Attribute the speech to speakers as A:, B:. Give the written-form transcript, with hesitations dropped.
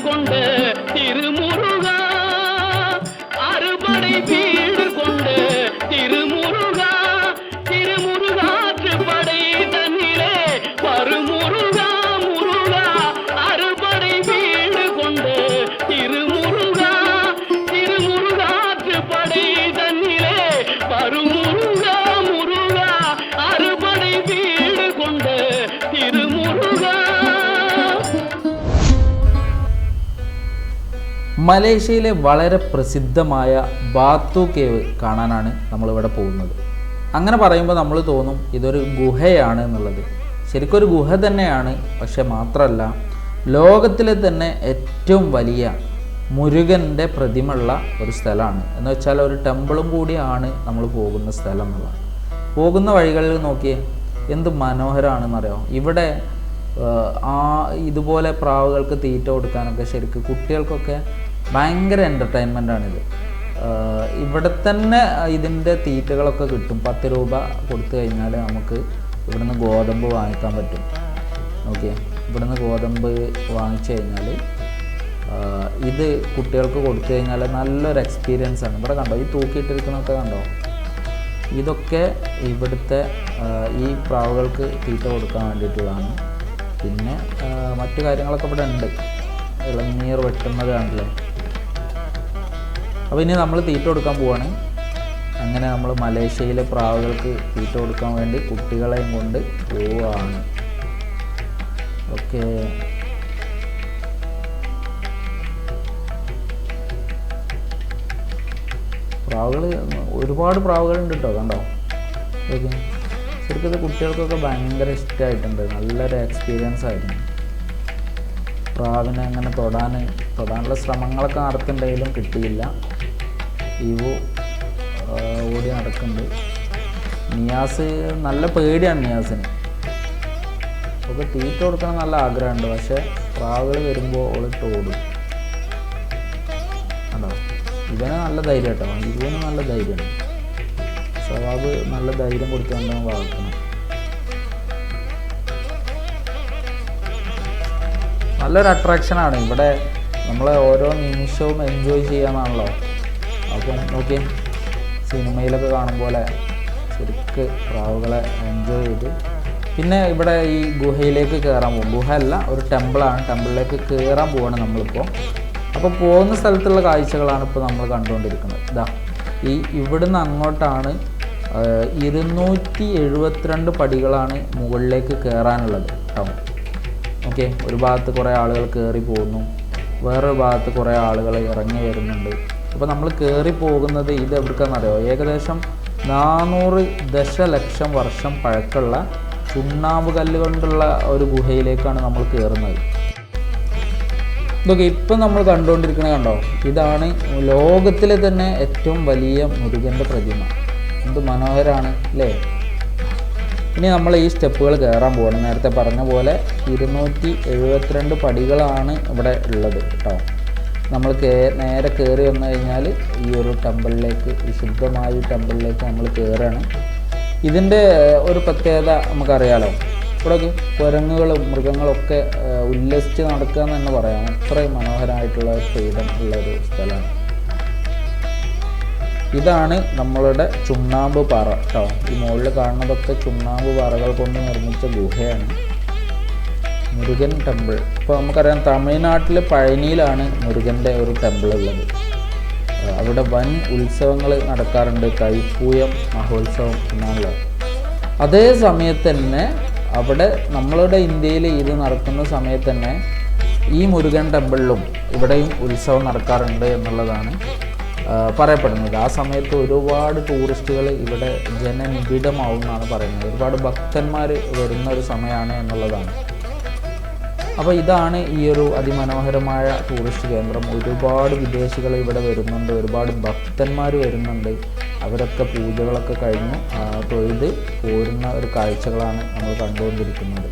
A: கொண்ட திருமுருகா, அறுபடை வீடு கொண்ட திருமுருகா, திருமுருகாற்று படை தன்னிலே வருமுருகா முருகா, அறுபடை வீடு கொண்ட திருமுருகா, திருமுருகாற்று படை தன்னிலே வருமுருகா முருகா, அறுபடை வீடு கொண்ட திருமுருகா.
B: മലേഷ്യയിലെ വളരെ പ്രസിദ്ധമായ ബാത്തു കേവ് കാണാനാണ് നമ്മളിവിടെ പോകുന്നത്. അങ്ങനെ പറയുമ്പോൾ നമ്മൾ തോന്നും ഇതൊരു ഗുഹയാണ് എന്നുള്ളത്. ശരിക്കൊരു ഗുഹ തന്നെയാണ്. പക്ഷെ മാത്രമല്ല, ലോകത്തിലെ തന്നെ ഏറ്റവും വലിയ മുരുകൻ്റെ പ്രതിമയുള്ള ഒരു സ്ഥലമാണ്. എന്ന് വെച്ചാൽ ഒരു ടെമ്പിളും കൂടിയാണ് നമ്മൾ പോകുന്ന സ്ഥലം എന്നുള്ളത്. പോകുന്ന വഴികളിൽ നോക്കിയേ എന്ത് മനോഹരമാണെന്നറിയാമോ. ഇവിടെ ഇതുപോലെ പ്രാവുകൾക്ക് തീറ്റ കൊടുക്കാനൊക്കെ ശരിക്കും കുട്ടികൾക്കൊക്കെ ഭയങ്കര എൻ്റർടൈൻമെൻറ്റാണിത്. ഇവിടെ തന്നെ ഇതിൻ്റെ തീറ്റകളൊക്കെ കിട്ടും. 10 രൂപ കൊടുത്തു കഴിഞ്ഞാൽ നമുക്ക് ഇവിടുന്ന് ഗോതമ്പ് വാങ്ങിക്കാൻ പറ്റും. ഓക്കെ, ഇവിടുന്ന് ഗോതമ്പ് വാങ്ങിച്ചു കഴിഞ്ഞാൽ ഇത് കുട്ടികൾക്ക് കൊടുത്തു കഴിഞ്ഞാൽ നല്ലൊരു എക്സ്പീരിയൻസ് ആണ്. ഇവിടെ കണ്ടോ, ഈ തൂക്കിയിട്ടിരിക്കുന്നതൊക്കെ കണ്ടോ, ഇതൊക്കെ ഇവിടുത്തെ ഈ പ്രാവുകൾക്ക് തീറ്റ കൊടുക്കാൻ വേണ്ടിയിട്ടുള്ളതാണ്. പിന്നെ മറ്റു കാര്യങ്ങളൊക്കെ ഇവിടെ ഉണ്ട്. ഇളനീർ വെട്ടുന്നത് കാണില്ലേ. അപ്പോൾ ഇനി നമ്മൾ തീറ്റ കൊടുക്കാൻ പോവാണ്. അങ്ങനെ നമ്മൾ മലേഷ്യയിലെ പ്രാവുകൾക്ക് തീറ്റ കൊടുക്കാൻ വേണ്ടി കുട്ടികളെയും കൊണ്ട് പോവാണ്. ഓക്കെ, പ്രാവുകൾ ഒരുപാട് പ്രാവുകളുണ്ട് കേട്ടോ. കണ്ടോ, ഓക്കെ. ശരിക്കും ഇത് കുട്ടികൾക്കൊക്കെ ഭയങ്കര ഇഷ്ടമായിട്ടുണ്ട്. നല്ലൊരു എക്സ്പീരിയൻസ് ആയിരുന്നു. പ്രാവിനെ അങ്ങനെ തൊടാനുള്ള ശ്രമങ്ങളൊക്കെ നടത്തുന്നുണ്ടെങ്കിലും കിട്ടിയില്ല. ഇവു ഓടി നടക്കുന്നുണ്ട്. നിയാസ് നല്ല പേടിയാണ്. നിയാസിന് ഒക്കെ തീറ്റ കൊടുക്കണം നല്ല ആഗ്രഹമുണ്ട്. പക്ഷേ പ്രാവുകൾ വരുമ്പോൾ ഓളിട്ട് ഓടും. കണ്ടോ, ഇവന് നല്ല ധൈര്യം കേട്ടോ. ഇവന് നല്ല ധൈര്യമാണ്. സവാബ് നല്ല ധൈര്യം കൊടുത്തുകൊണ്ട് വളർത്തണം. നല്ലൊരു അട്രാക്ഷനാണ്. ഇവിടെ നമ്മളെ ഓരോ നിമിഷവും എൻജോയ് ചെയ്യാനാണല്ലോ. അപ്പം നോക്കിയേ, സിനിമയിലൊക്കെ കാണും പോലെ ശരിക്ക് പ്രാവുകളെ എൻജോയ് ചെയ്ത്. പിന്നെ ഇവിടെ ഈ ഗുഹയിലേക്ക് കയറാൻ പോകും. ഗുഹ അല്ല, ഒരു ടെമ്പിളാണ്. ടെമ്പിളിലേക്ക് കയറാൻ പോവാണ് നമ്മളിപ്പോൾ. അപ്പോൾ പോകുന്ന സ്ഥലത്തുള്ള കാഴ്ചകളാണ് ഇപ്പോൾ നമ്മൾ കണ്ടുകൊണ്ടിരിക്കുന്നത്. ഇതാ ഇവിടുന്ന് അങ്ങോട്ടാണ് 272 പടികളാണ് മുകളിലേക്ക് കയറാനുള്ളത് കേട്ടോ. ഓക്കെ, ഒരു ഭാഗത്ത് കുറേ ആളുകൾ കയറി പോകുന്നു, വേറൊരു ഭാഗത്ത് കുറേ ആളുകൾ ഇറങ്ങി വരുന്നുണ്ട്. അപ്പോൾ നമ്മൾ കയറി പോകുന്നത് ഇത് എവിടേക്കാണെന്നറിയോ? ഏകദേശം 400 ദശലക്ഷം വർഷം പഴക്കമുള്ള ചുണ്ണാമ്പ് കല്ല് കൊണ്ടുള്ള ഒരു ഗുഹയിലേക്കാണ് നമ്മൾ കയറുന്നത്. ഇതൊക്കെ ഇപ്പം നമ്മൾ കണ്ടുകൊണ്ടിരിക്കുന്നത് കണ്ടോ, ഇതാണ് ലോകത്തിലെ തന്നെ ഏറ്റവും വലിയ മുരുകൻ്റെ പ്രതിമ. എന്ത് മനോഹരമാണ് അല്ലേ. ഇനി നമ്മൾ ഈ സ്റ്റെപ്പുകൾ കയറാൻ പോകണം. നേരത്തെ പറഞ്ഞ പോലെ 272 പടികളാണ് ഇവിടെ ഉള്ളത് കേട്ടോ. നമ്മൾ നേരെ കയറി വന്നു കഴിഞ്ഞാൽ ഈ ഒരു ടെമ്പിളിലേക്ക്, വിശുദ്ധമായ ടെമ്പിളിലേക്ക് നമ്മൾ കയറുകയാണ്. ഇതിൻ്റെ ഒരു പ്രത്യേകത നമുക്കറിയാലോ. ഇവിടെ കുരങ്ങുകളും മൃഗങ്ങളൊക്കെ ഉല്ലസിച്ച് നടക്കുക എന്ന് തന്നെ പറയാം. അത്രയും മനോഹരമായിട്ടുള്ള ഫ്രീഡം ഉള്ളൊരു സ്ഥലമാണ്. ഇതാണ് നമ്മളുടെ ചുണ്ണാമ്പ് പാറ കേട്ടോ. ഈ മുകളിൽ കാണുന്നതൊക്കെ ചുണ്ണാമ്പ് പാറകൾ കൊണ്ട് നിർമ്മിച്ച ഗുഹയാണ്. മുരുകൻ ടെമ്പിൾ. ഇപ്പോൾ നമുക്കറിയാം തമിഴ്നാട്ടിൽ പഴനിയിലാണ് മുരുകൻ്റെ ഒരു ടെമ്പിൾ ഉള്ളത്. അവിടെ വൻ ഉത്സവങ്ങൾ നടക്കാറുണ്ട്. തൈപ്പൂയം മഹോത്സവം എന്നാണല്ലോ. അതേ സമയത്ത് തന്നെ അവിടെ നമ്മളുടെ ഇന്ത്യയിൽ ഇത് നടക്കുന്ന സമയത്ത് തന്നെ ഈ മുരുകൻ ടെമ്പിളിലും ഇവിടെയും ഉത്സവം നടക്കാറുണ്ട് എന്നുള്ളതാണ് പറയപ്പെടുന്നത്. ആ സമയത്ത് ഒരുപാട് ടൂറിസ്റ്റുകൾ ഇവിടെ ജനനിബിഡമാവും എന്നാണ് പറയുന്നത്. ഒരുപാട് ഭക്തന്മാർ വരുന്ന ഒരു സമയമാണ് എന്നുള്ളതാണ്. അപ്പോൾ ഇതാണ് ഈ ഒരു അതിമനോഹരമായ ടൂറിസ്റ്റ് കേന്ദ്രം. ഒരുപാട് വിദേശികൾ ഇവിടെ വരുന്നുണ്ട്, ഒരുപാട് ഭക്തന്മാർ വരുന്നുണ്ട്. അവരൊക്കെ പൂജകളൊക്കെ കഴിഞ്ഞ് തൊഴുത് പോരുന്ന ഒരു കാഴ്ചകളാണ് നമ്മൾ കണ്ടുകൊണ്ടിരിക്കുന്നത്.